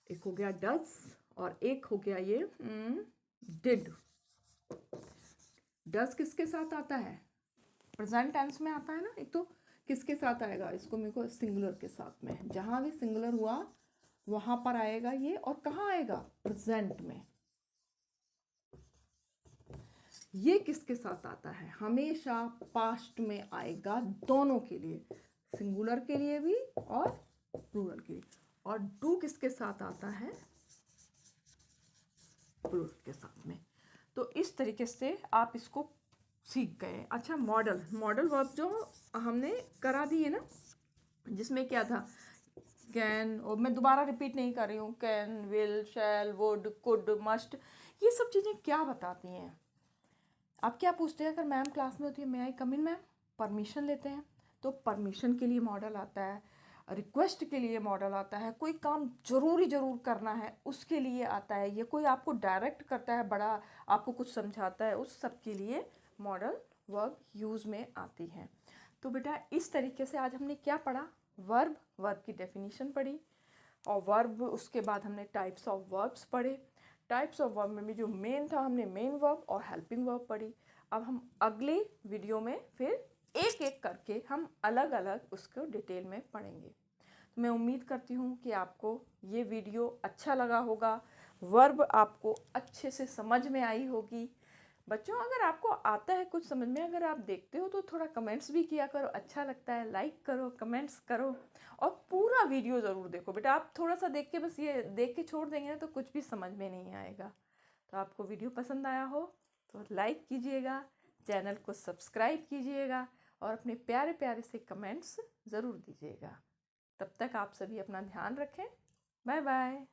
Speaker 1: एक हो गया डज और एक हो गया ये डिड। डज किसके साथ आता है, प्रेजेंट टेंस में आता है ना। एक तो किसके साथ आएगा, इसको मेरे को सिंगुलर के साथ में, जहां भी सिंगुलर हुआ वहां पर आएगा ये, और कहाँ आएगा, प्रेजेंट में। ये किसके साथ आता है, हमेशा पास्ट में आएगा, दोनों के लिए, सिंगुलर के लिए भी और प्लूरल के लिए। और डू किसके साथ आता है, प्लूरल के साथ में। तो इस तरीके से आप इसको सीख गए। अच्छा, मॉडल वर्ब जो हमने करा दिए ना, जिसमें क्या था, कैन, और मैं दोबारा रिपीट नहीं कर रही हूँ, can, will, shall, would, could, must, ये सब चीज़ें क्या बताती हैं। आप क्या पूछते हैं, अगर मैम क्लास में होती है, मैं आई कम इन मैम, परमिशन लेते हैं तो परमिशन के लिए मॉडल आता है, रिक्वेस्ट के लिए मॉडल आता है, कोई काम ज़रूर करना है उसके लिए आता है, ये कोई आपको डायरेक्ट करता है, बड़ा आपको कुछ समझाता है, उस सब के लिए मॉडल वर्ब यूज़ में आती है। तो बेटा इस तरीके से आज हमने क्या पढ़ा, वर्ब की डेफिनेशन पढ़ी, और वर्ब, उसके बाद हमने टाइप्स ऑफ वर्ब्स पढ़े। टाइप्स ऑफ वर्ब में भी जो मेन था, हमने मेन वर्ब और हेल्पिंग वर्ब पढ़ी। अब हम अगले वीडियो में फिर एक एक करके हम अलग अलग उसको डिटेल में पढ़ेंगे। तो मैं उम्मीद करती हूँ कि आपको ये वीडियो अच्छा लगा होगा, वर्ब आपको अच्छे से समझ में आई होगी। बच्चों, अगर आपको आता है कुछ समझ में, अगर आप देखते हो तो थोड़ा कमेंट्स भी किया करो, अच्छा लगता है, लाइक करो, कमेंट्स करो, और पूरा वीडियो ज़रूर देखो बेटा। आप थोड़ा सा देख के, बस ये देख के छोड़ देंगे ना तो कुछ भी समझ में नहीं आएगा। तो आपको वीडियो पसंद आया हो तो लाइक कीजिएगा, चैनल को सब्सक्राइब कीजिएगा, और अपने प्यारे प्यारे से कमेंट्स ज़रूर दीजिएगा। तब तक आप सभी अपना ध्यान रखें। Bye bye.